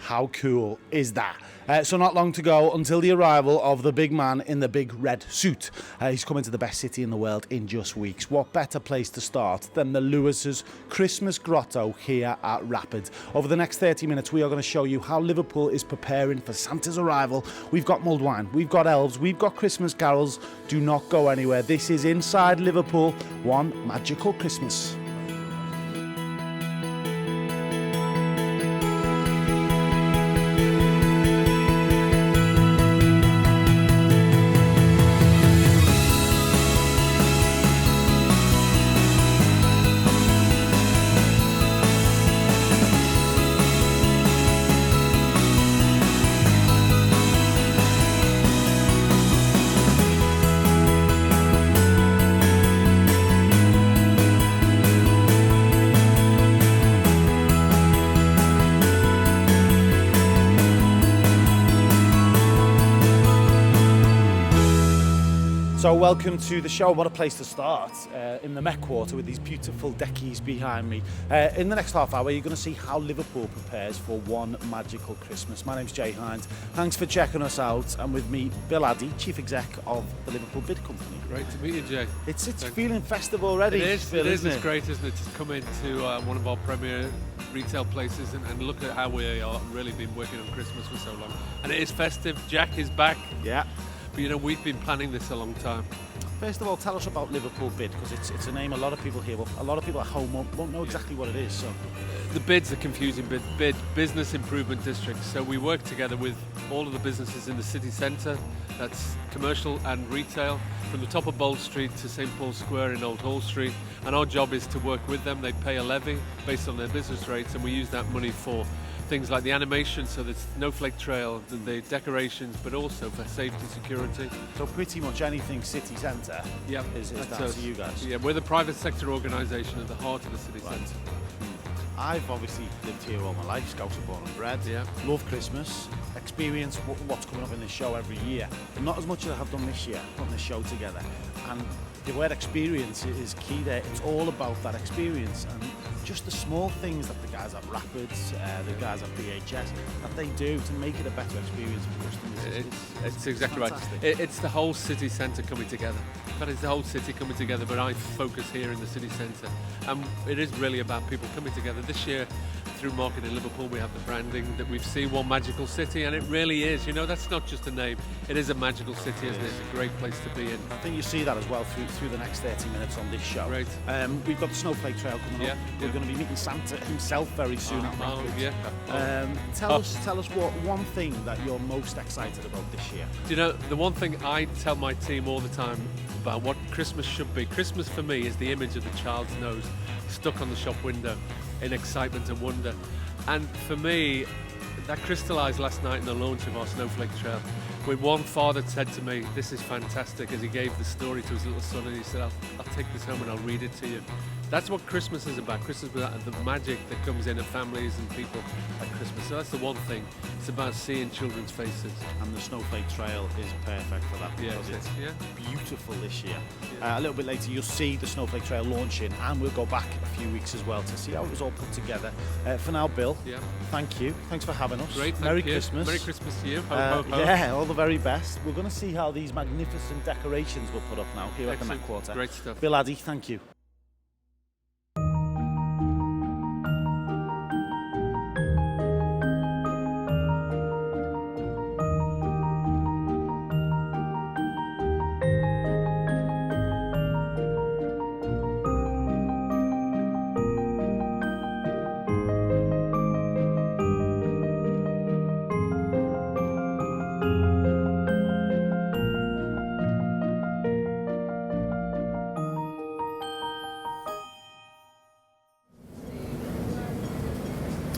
How cool is that? So not long to go until the arrival of the big man in the big red suit. He's coming to the best city in the world in just weeks. What better place to start than the Lewis's Christmas Grotto here at Rapid? Over the next 30 minutes, we are going to show you how Liverpool is preparing for Santa's arrival. We've got mulled wine, we've got elves, we've got Christmas carols. Do not go anywhere. This is Inside Liverpool, one magical Christmas. So welcome to the show. What a place to start, in the Met Quarter with these beautiful deckies behind me. In the next half hour, you're going to see how Liverpool prepares for one magical Christmas. My name's Hynd. Thanks for checking us out. And with me, Bill Addy, Chief Exec of the Liverpool BID Company. Great to meet you, Jay. It's feeling festive already. It is. Bill, It's great, isn't it, to come into one of our premier retail places and look at how we are really been working on Christmas for so long. And it is festive. Jack is back. Yeah. But you know, we've been planning this a long time. First of all, tell us about Liverpool BID, because it's a name a lot of people hear, but a lot of people at home won't know exactly what it is. So, the BID's a confusing BID, Business Improvement District. So we work together with all of the businesses in the city centre. That's commercial and retail, from the top of Bold Street to St Paul's Square in Old Hall Street. And our job is to work with them. They pay a levy based on their business rates, and we use that money for things like the animation, so the Snowflake Trail, the decorations, but also for safety, security. So pretty much anything city centre is down to you guys. Yeah, we're the private sector organisation at the heart of the city centre. I've obviously lived here all my life, Scouts are born and bred. Yeah. Love Christmas, experience what's coming up in this show every year. But not as much as I have done this year, putting this show together. And the word experience is key there. It's all about that experience and just the small things that the guys at Rapids, the guys at BHS, that they do to make it a better experience for customers. It's exactly right. It's the whole city centre coming together. But it's the whole city coming together, but I focus here in the city centre. And it is really about people coming together. This year, through Marketing Liverpool, we have the branding that we've seen one magical city, and it really is. You know, that's not just a name. It is a magical city, isn't it? It's a great place to be in. I think you see that as well through the next 30 minutes on this show. Great. We've got the Snowflake Trail coming up. We're going to be meeting Santa himself very soon at Rapids. Tell us what one thing that you're most excited about this year. Do you know, the one thing I tell my team all the time about what Christmas should be. Christmas for me is the image of the child's nose stuck on the shop window in excitement and wonder. And for me, that crystallised last night in the launch of our Snowflake Trail, when one father said to me, "This is fantastic," as he gave the story to his little son, and he said, I'll take this home and I'll read it to you. That's what Christmas is about. Christmas is about the magic that comes in of families and people at Christmas. So that's the one thing. It's about seeing children's faces. And the Snowflake Trail is perfect for that because it's beautiful this year. A little bit later, you'll see the Snowflake Trail launching, and we'll go back a few weeks as well to see how it was all put together. For now, Bill, thank you. Thanks for having us. Great, Merry Christmas. Merry Christmas to you. Ho, ho, ho. Yeah, all the very best. We're going to see how these magnificent decorations will put up now here at the Met Quarter. Great stuff. Bill Addy, thank you.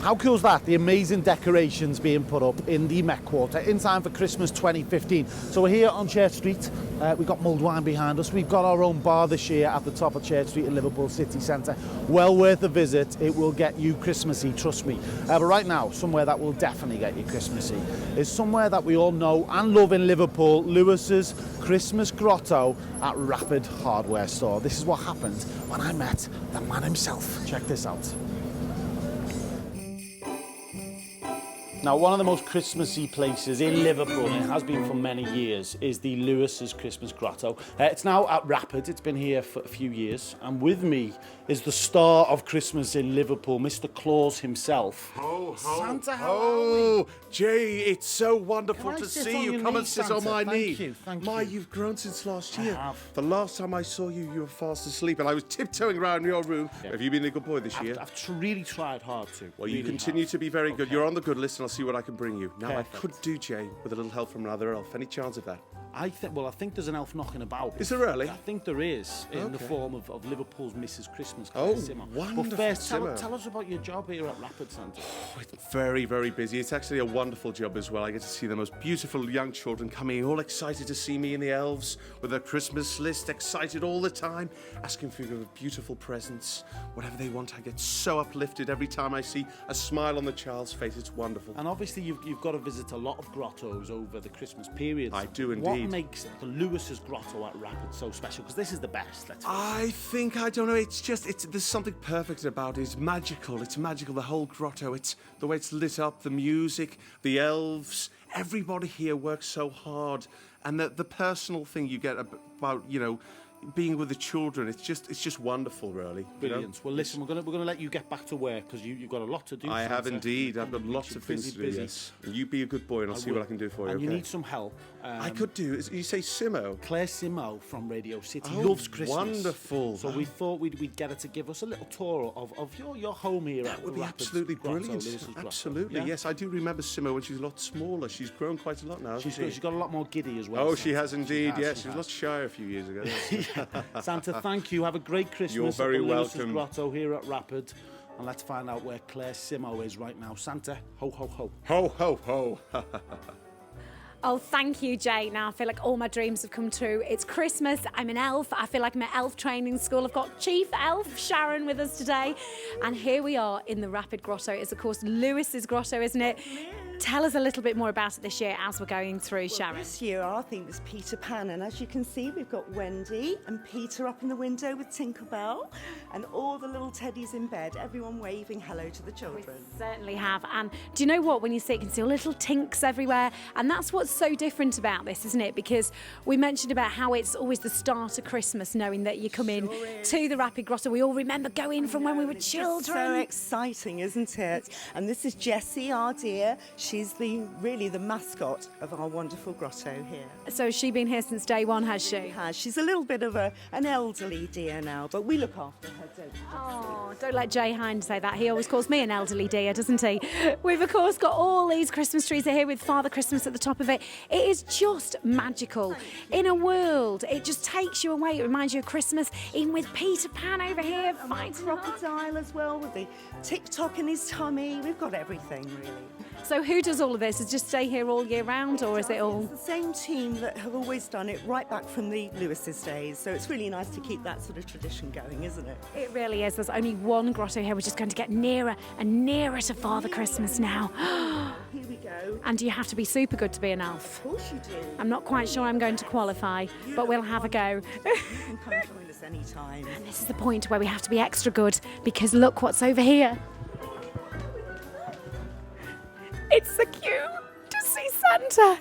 How cool is that? The amazing decorations being put up in the Met Quarter in time for Christmas 2015. So we're here on Church Street. We've got mulled wine behind us. We've got our own bar this year at the top of Church Street in Liverpool City Centre. Well worth a visit. It will get you Christmassy, trust me. But right now, somewhere that will definitely get you Christmassy is somewhere that we all know and love in Liverpool, Lewis's Christmas Grotto at Rapid Hardware Store. This is what happened when I met the man himself. Check this out. Now, one of the most Christmassy places in Liverpool, and it has been for many years, is the Lewis's Christmas Grotto. It's now at Rapid. It's been here for a few years. And with me is the star of Christmas in Liverpool, Mr. Claus himself. Santa, how are we? Jay, it's so wonderful Can I to sit see on you. your Come knee, and sit Santa? on my Thank knee. you, thank you. You've grown since last year. have. The last time I saw you, you were fast asleep, and I was tiptoeing around your room. Yeah. Have you been a good boy this year? I've really tried hard to. Well, really you continue to be very good. Okay. You're on the good list, and I'll see what I can bring you. Now, Perfect. I could do, Jay, with a little help from another elf. Any chance of that? I think there's an elf knocking about. Is there really? I think there is, in the Okay. form of Liverpool's Mrs. Christmas, Oh, Claire Simmo. wonderful, But first, Simmo. tell us about your job here at Rapid, Santa. It's very, very busy. It's actually a wonderful job as well. I get to see the most beautiful young children coming, all excited to see me and the elves with their Christmas list, excited all the time, asking for beautiful presents, whatever they want. I get so uplifted every time I see a smile on the child's face. It's wonderful. And obviously, you've got to visit a lot of grottos over the Christmas period. I do What indeed. makes the Lewis's Grotto at Rapid so special? Because this is the best. Let's I don't know, there's something perfect about it. It's magical, the whole grotto. It's the way it's lit up, the music, the elves. Everybody here works so hard. And the personal thing you get about, being with the children, it's just wonderful, really. Brilliant. Well, listen, we're gonna let you get back to work because you've got a lot to do. I have Santa. indeed. I've got lots of things to do. Busy. Yes. And you be a good boy, and I'll see what I can do for you. And you okay? need some help. I could do. You say Simmo? Claire Simmo from Radio City Oh, loves Christmas. wonderful. So we thought we'd get her to give us a little tour of your home here. That at would the be Rapid absolutely Grotto, brilliant. Lewis's Grotto. Absolutely, Yeah? yes. I do remember Simmo when she was a lot smaller. She's grown quite a lot now. She's hasn't she? got a lot more giddy as well. Oh, she Santa. has indeed. Yes, she she was a has. lot shy a few years ago. Santa, thank you. Have a great Christmas. You're very at the Lewis's welcome. Grotto here at Rapid. And let's find out where Claire Simmo is right now. Santa, ho, ho, ho. Ho, ho, ho. Oh, thank you, Jay. Now I feel like all my dreams have come true. It's Christmas. I'm an elf. I feel like I'm at elf training school. I've got Chief Elf Sharon with us today. And here we are in the Rapid Grotto. It's, of course, Lewis's Grotto, isn't it? Tell us a little bit more about it this year as we're going through, Sharon. This year our theme is Peter Pan, and as you can see we've got Wendy and Peter up in the window with Tinkerbell and all the little teddies in bed, everyone waving hello to the children. Certainly have. And do you know what? When you see it, you can see all little tinks everywhere. And that's what's so different about this, isn't it? Because we mentioned about how it's always the start of Christmas, knowing that you come in to the Rapid Grotto. We all remember going from when we were It's just children. so exciting, isn't it? And this is Jessie, our dear. She's really the mascot of our wonderful grotto here. So has she been here since day one, has she? She's a little bit of an elderly dear now, but we look after her, don't we? Oh, don't let Jay Hynd say that. He always calls me an elderly dear, doesn't he? We've, of course, got all these Christmas trees here with Father Christmas at the top of it. It is just magical. In a world, it just takes you away. It reminds you of Christmas, even with Peter Pan over here fighting off. Crocodile as well with the tick-tock in his tummy. We've got everything, really. So who does all of this? Is just stay here all year round, or is it all? It's the same team that have always done it right back from the Lewis's days, so it's really nice to keep that sort of tradition going, isn't it? It really is. There's only one grotto here. We're just going to get nearer and nearer to Father Christmas now. Here we go. And you have to be super good to be an elf. Of course you do. I'm not quite sure I'm going to qualify, but we'll have a go. You can come join us anytime. This is the point where we have to be extra good, because look what's over here. It's so cute to see Santa.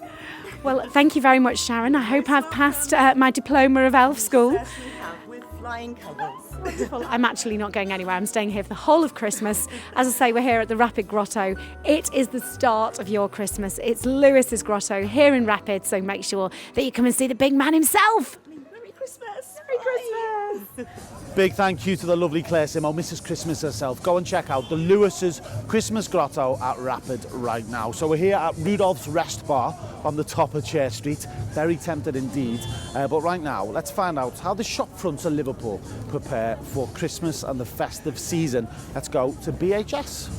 Well, thank you very much, Sharon. I hope I've passed my diploma of elf school. Certainly have, with flying colours. Well, I'm actually not going anywhere. I'm staying here for the whole of Christmas. As I say, we're here at the Rapid Grotto. It is the start of your Christmas. It's Lewis's Grotto here in Rapid, so make sure that you come and see the big man himself. Merry Christmas. Merry Christmas. Big thank you to the lovely Claire Simmo, Mrs. Christmas herself. Go and check out the Lewis's Christmas Grotto at Rapid right now. So we're here at Rudolph's Rest Bar on the top of Church Street. Very tempted indeed. But right now, let's find out how the shop fronts of Liverpool prepare for Christmas and the festive season. Let's go to BHS.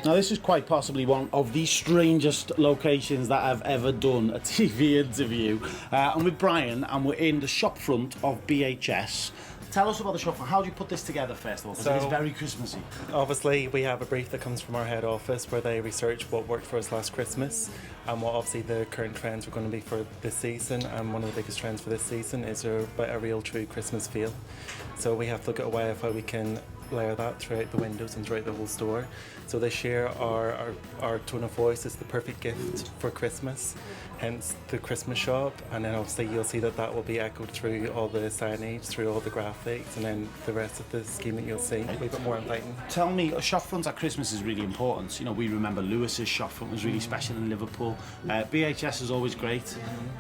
Now, this is quite possibly one of the strangest locations that I've ever done a TV interview. I'm with Brian and we're in the shop front of BHS. Tell us about the shop. How do you put this together, first of all? Because it is So- very Christmassy. Obviously, we have a brief that comes from our head office where they research what worked for us last Christmas and what obviously the current trends are going to be for this season. And one of the biggest trends for this season is a real true Christmas feel. So we have to look at a way of how we can layer that throughout the windows and throughout the whole store. So this year our tone of voice is the perfect gift for Christmas, hence the Christmas shop, and then obviously you'll see that will be echoed through all the signage, through all the graphics, and then the rest of the scheme that you'll see a bit more inviting. Tell me, a shop front at Christmas is really important. You know, we remember Lewis's shop front was really special in Liverpool. BHS is always great.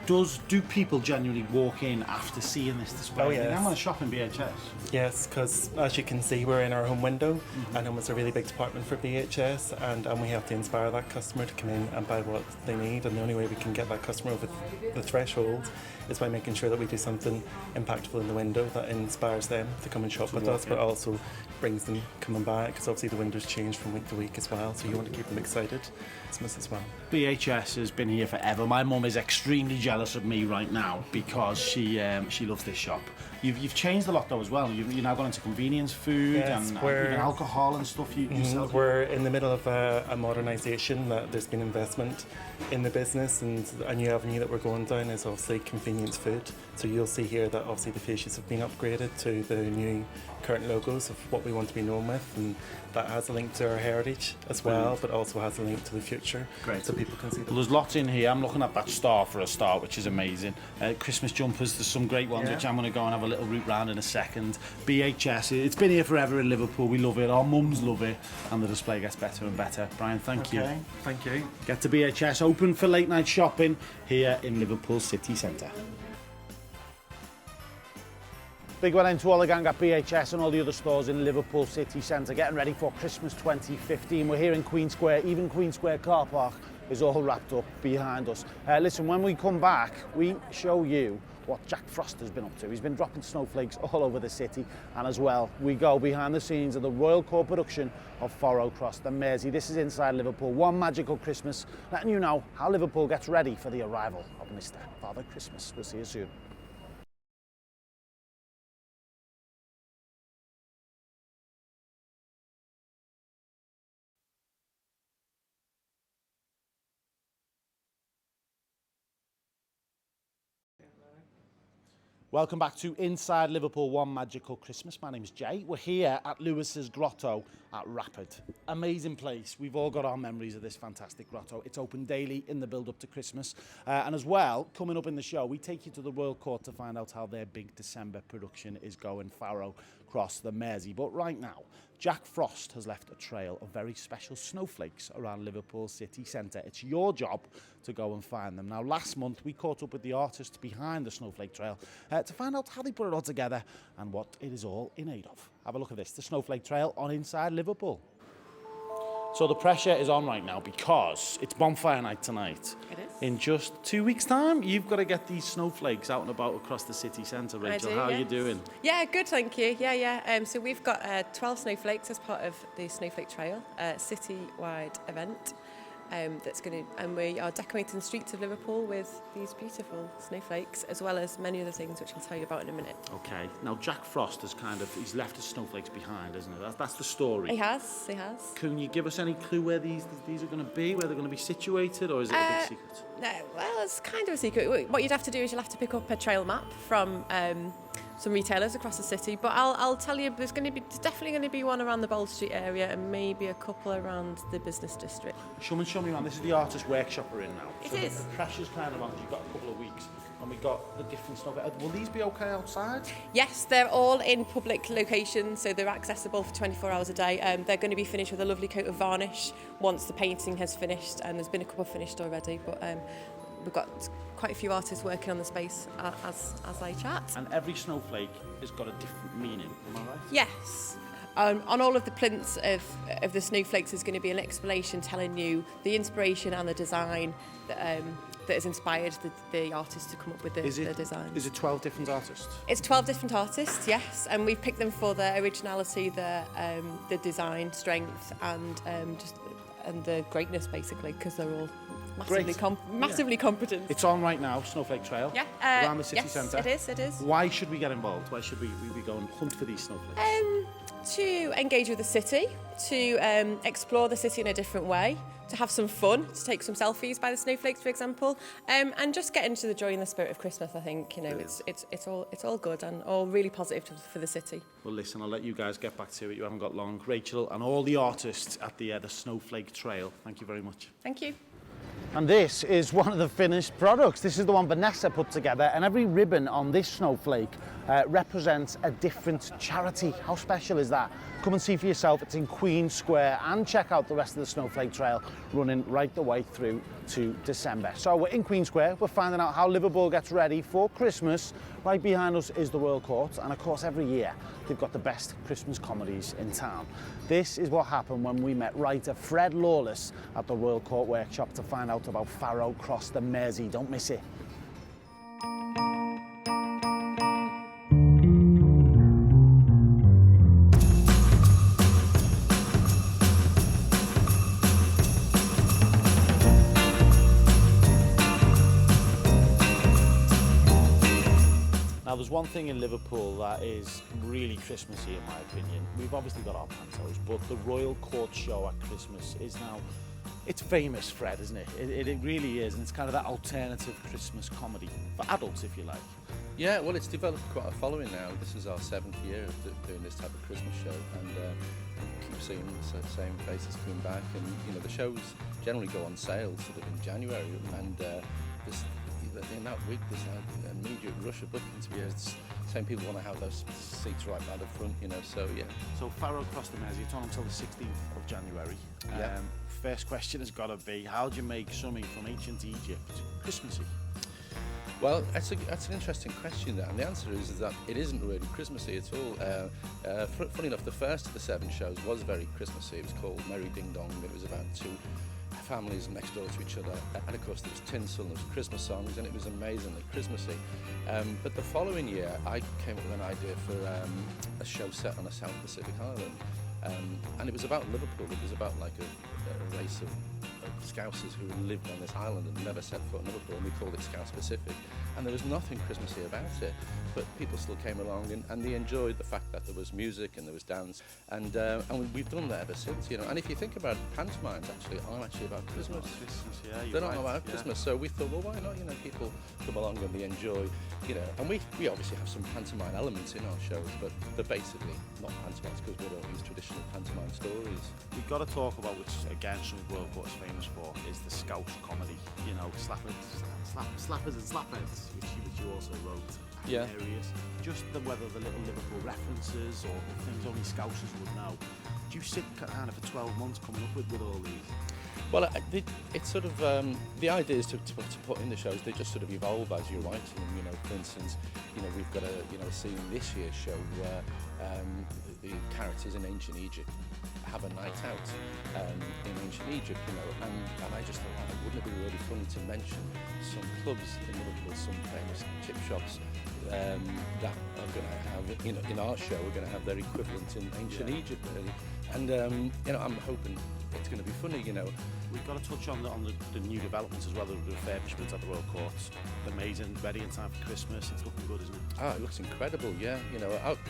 Do people genuinely walk in after seeing this display? Oh, yes. I want to shop in BHS. Yes, because as you can see, we're in our home window, and it's a really big department for BHS, and we have to inspire that customer to come in and buy what they need. And the only way we can get that customer over the threshold is by making sure that we do something impactful in the window that inspires them to come and shop with us, but also brings them coming back, because obviously the windows change from week to week as well, so you want to keep them excited Christmas as well. BHS has been here forever. My mum is extremely jealous of me right now because she loves this shop. You've changed a lot though as well. You're now gone into convenience food Yes, and we're- even alcohol and stuff you sell. We're in the middle of a modernisation. That there's been investment in the business, and a new avenue that we're going down is obviously convenience food. So you'll see here that obviously the faces have been upgraded to the new current logos of what we want to be known with, and that has a link to our heritage as well, but also has a link to the future. Great. So people can see Well, them. there's lots in here. I'm looking at that star for a start, which is amazing. Christmas jumpers, there's some great ones, Yeah. which I'm going to go and have a little route round in a second. BHS, it's been here forever in Liverpool. We love it. Our mums love it. And the display gets better and better. Brian, thank you. Thank you. Get to BHS, open for late night shopping here in Liverpool City Centre. Big well into all the gang at BHS and all the other stores in Liverpool City Centre, getting ready for Christmas 2015. We're here in Queen Square. Even Queen Square car park is all wrapped up behind us. Listen, when we come back, we show you what Jack Frost has been up to. He's been dropping snowflakes all over the city, and as well, we go behind the scenes of the Royal Court production of Faro Cross the Mersey. This is inside Liverpool, one magical Christmas, letting you know how Liverpool gets ready for the arrival of Mr. Father Christmas. We'll see you soon. Welcome back to Inside Liverpool, One Magical Christmas. My name's Jay. We're here at Lewis's Grotto at Rapid. Amazing place. We've all got our memories of this fantastic grotto. It's open daily in the build-up to Christmas. And as well, coming up in the show, we take you to the Royal Court to find out how their big December production is going, Faro Cross the Mersey. But right now, Jack Frost has left a trail of very special snowflakes around Liverpool City Centre. It's your job to go and find them. Now, last month, we caught up with the artists behind the Snowflake Trail to find out how they put it all together and what it is all in aid of. Have a look at this, the Snowflake Trail on Inside Liverpool. So the pressure is on right now because it's bonfire night tonight. It is. In just 2 weeks' time, you've got to get these snowflake out and about across the city centre, Rachel. How are you doing? Yeah, good, thank you. Yeah. So we've got 12 snowflakes as part of the Snowflake Trail, a city-wide event. That's going to, and we are decorating the streets of Liverpool with these beautiful snowflakes, as well as many other things which I'll tell you about in a minute. Okay. Now, Jack Frost has he's left his snowflakes behind, isn't it? That's the story. He has. Can you give us any clue where these are going to be, where they're going to be situated, or is it a big secret? No, well, it's kind of a secret. What you'd have to do is you'll have to pick up a trail map from some retailers across the city, but I'll tell you, there's definitely going to be one around the Bold Street area and maybe a couple around the business district. Show me around. This is the artist workshop we're in now. It so is. The pressure's kind of on. You've got a couple of weeks, and we got the different stuff. Will these be okay outside? Yes, they're all in public locations, so they're accessible for 24 hours a day. They're going to be finished with a lovely coat of varnish once the painting has finished, and there's been a couple finished already, but we've got quite a few artists working on the space as I chat. And every snowflake has got a different meaning, am I right? Yes. On all of the plinths of the snowflakes is going to be an explanation telling you the inspiration and the design that has inspired the artists to come up with the designs. Is it 12 different artists? It's 12 different artists, yes, and we've picked them for their originality, the design strength, and the greatness, basically, because they're all massively, Great. massively competent. It's on right now, Snowflake Trail. Yeah, around the city yes, centre. it is. Why should we get involved? Why should we be going hunt for these snowflakes? To engage with the city, to explore the city in a different way, to have some fun, to take some selfies by the snowflakes, for example, and just get into the joy and the spirit of Christmas. I think it's all good and all really positive for the city. Well, listen, I'll let you guys get back to it. You haven't got long. Rachel and all the artists at the Snowflake Trail, thank you very much. Thank you. And this is one of the finished products. This is the one Vanessa put together, and every ribbon on this snowflake represents a different charity. How special is that? Come and see for yourself. It's in Queen Square, and check out the rest of the Snowflake Trail running right the way through to December. So we're in Queen Square. We're finding out how Liverpool gets ready for Christmas. Right behind us is the Royal Court, and of course every year they've got the best Christmas comedies in town. This is what happened when we met writer Fred Lawless at the Royal Court Workshop to find out about Farrow Cross the Mersey. Don't miss it. Now, there's one thing in Liverpool that is really Christmassy in my opinion. We've obviously got our pantos, but the Royal Court show at Christmas is now, it's famous, Fred, isn't it? It really is, and it's kind of that alternative Christmas comedy for adults, if you like. Yeah, well, it's developed quite a following now. This is our 7th year of doing this type of Christmas show, and keep seeing the same faces coming back. And the shows generally go on sale sort of in January, and in that week there's an immediate rush of bookings because same people want to have those seats right by the front, So yeah. So Farrow Cross the Mersey, it's on until the 16th of January. Yeah. First question has got to be, how do you make something from ancient Egypt Christmassy? Well, that's an interesting question, and the answer is that it isn't really Christmassy at all. Funny enough, the first of the 7 shows was very Christmassy. It was called Merry Ding Dong. It was about 2 families next door to each other, and of course there was tinsel and there was Christmas songs, and it was amazingly Christmassy. But the following year I came up with an idea for a show set on a South Pacific island, and it was about Liverpool. It was about like a race of Scousers who lived on this island and never set foot in Liverpool, and we called it Scouse Pacific, and there was nothing Christmassy about it, but people still came along and they enjoyed the fact that there was music and there was dance, and we've done that ever since, And if you think about it, pantomimes actually aren't actually about Christmas. They're not about Christmas, so we thought, well, why not? People come along and they enjoy, and we obviously have some pantomime elements in our shows, but they're basically not pantomimes because we don't use traditional pantomime stories. We've got to talk about, which again some Royal Court is famous for, is the Scouse comedy. Slappers and Slapheads, which you also wrote. Yeah. Hilarious. Just whether the little Liverpool references or things only Scousers would know. Do you sit kind of for 12 months coming up with all these? Well, it's sort of the idea is to put in the shows. They just sort of evolve as you're writing them. For instance, we've got a scene in this year's show where the characters in ancient Egypt have a night out in ancient Egypt, and I just thought, wouldn't it be really funny to mention some clubs in Liverpool, some famous chip shops that are going to have, in our show, we're going to have their equivalent in ancient Egypt, really. And I'm hoping it's going to be funny. We've got to touch on the new developments as well, the refurbishments at the Royal Courts. Amazing, ready in time for Christmas. It's looking good, isn't it? It looks incredible, yeah.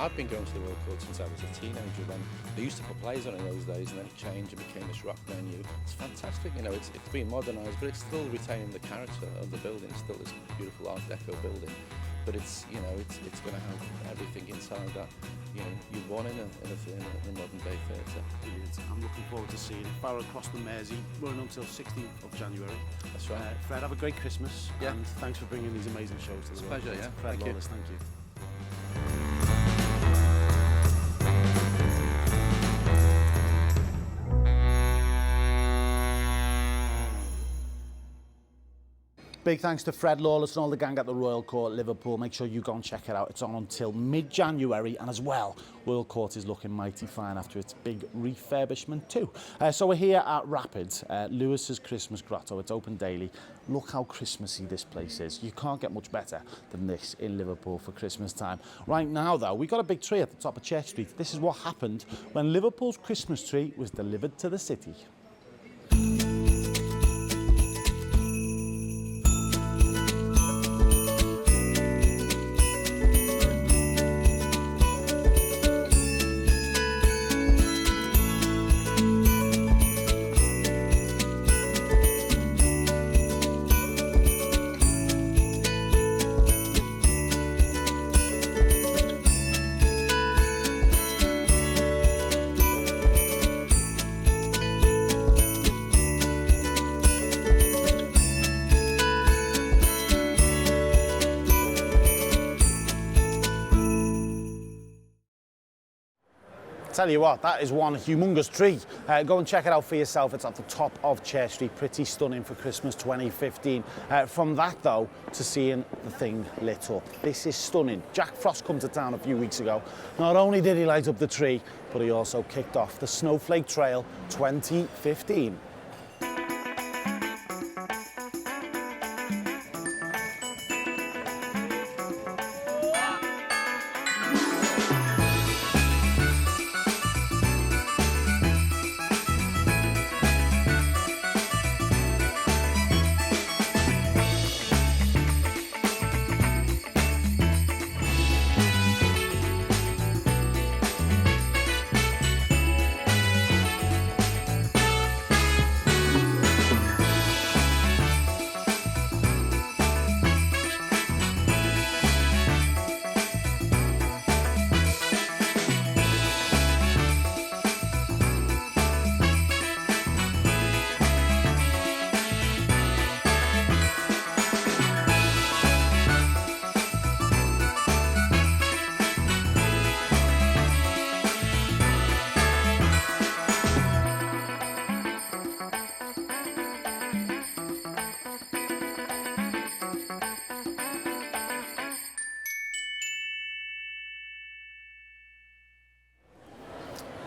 I've been going to the Royal Court since I was a teenager, when they used to put plays on in those days, and then it changed and became this rock venue. It's fantastic, it's been modernised, but it's still retaining the character of the building. It's still this beautiful Art Deco building, but it's going to have everything inside that you'd want in a modern day theatre. Brilliant. I'm looking forward to seeing Farrow Cross the Mersey running until 16th of January. That's right. Fred, have a great Christmas, yeah. And thanks for bringing these amazing shows to the world. It's a pleasure, yeah. Fred Thank Lawless, you. Thank you. Big thanks to Fred Lawless and all the gang at the Royal Court Liverpool. Make sure you go and check it out. It's on until mid-January, and as well, Royal Court is looking mighty fine after its big refurbishment too. So we're here at Rapids, Lewis's Christmas Grotto. It's open daily. Look how Christmassy this place is. You can't get much better than this in Liverpool for Christmas time. Right now though, we've got a big tree at the top of Church Street. This is what happened when Liverpool's Christmas tree was delivered to the city. Tell you what, that is one humongous tree. Go and check it out for yourself. It's at the top of Church Street. Pretty stunning for Christmas 2015. From that, though, to seeing the thing lit up. This is stunning. Jack Frost come to town a few weeks ago. Not only did he light up the tree, but he also kicked off the Snowflake Trail 2015.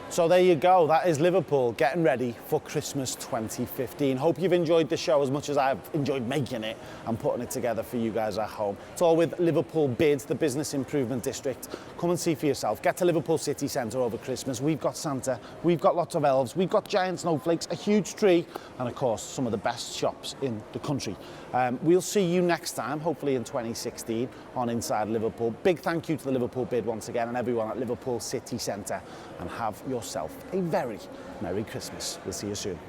So there you go, that is Liverpool getting ready for Christmas 2015. Hope you've enjoyed the show as much as I've enjoyed making it and putting it together for you guys at home. It's all with Liverpool BID, the Business Improvement District. Come and see for yourself. Get to Liverpool City Centre over Christmas. We've got Santa, we've got lots of elves, we've got giant snowflakes, a huge tree, and of course, some of the best shops in the country. We'll see you next time, hopefully in 2016, on Inside Liverpool. Big thank you to the Liverpool BID once again and everyone at Liverpool City Centre, and have yourself a very Merry Christmas. We'll see you soon.